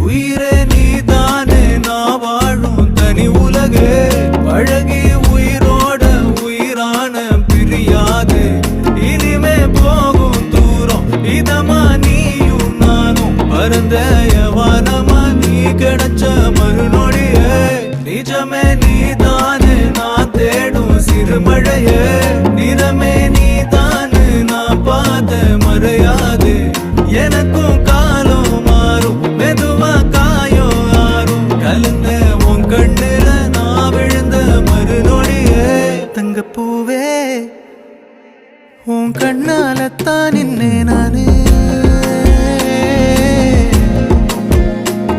உயிரே நீதானே நான் வாழும் தனி உலகே பழகி உயிரோட உயிரான பிரியாது இனிமே போகும் தூரம் இதமா நீயும் நானும் பரந்த யவானமா நீ கிடைச்ச மறுநொடியே நிஜமே நீதானே நான் தேடும் சிறுமழையே நிறமே நீதானே நான் பார்த்த மறையாது எனக்கும் காலம் மாறும் மெதுவா காயம் ஆறும் கலந்த உன் கண்ணுல நான் விழுந்த மறுநொடியே தங்கப்பூவே உன் கண்ணாலத்தான் நின்னே நானே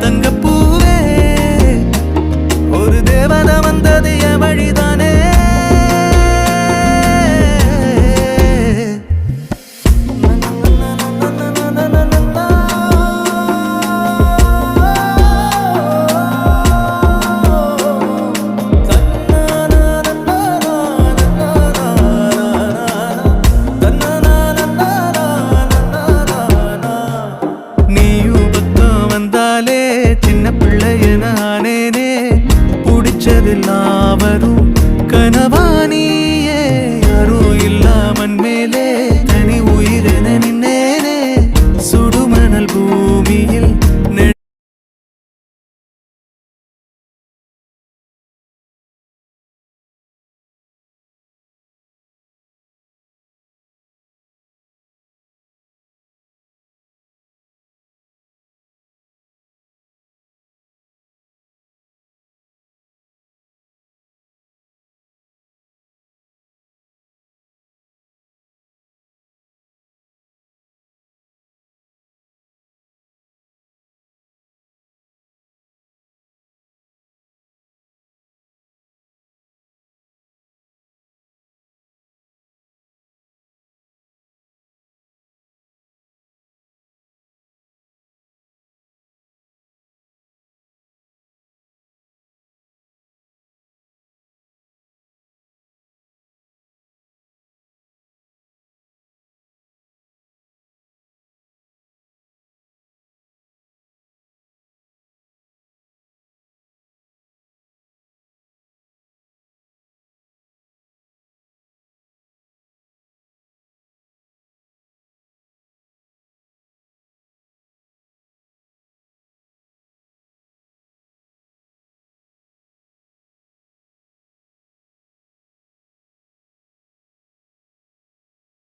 தங்கப்பூவே ஒரு தேவதை வந்தது என் வழிதானே சின்ன பிள்ளைய நானேனே பிடிச்சதெல்லாம் வரும்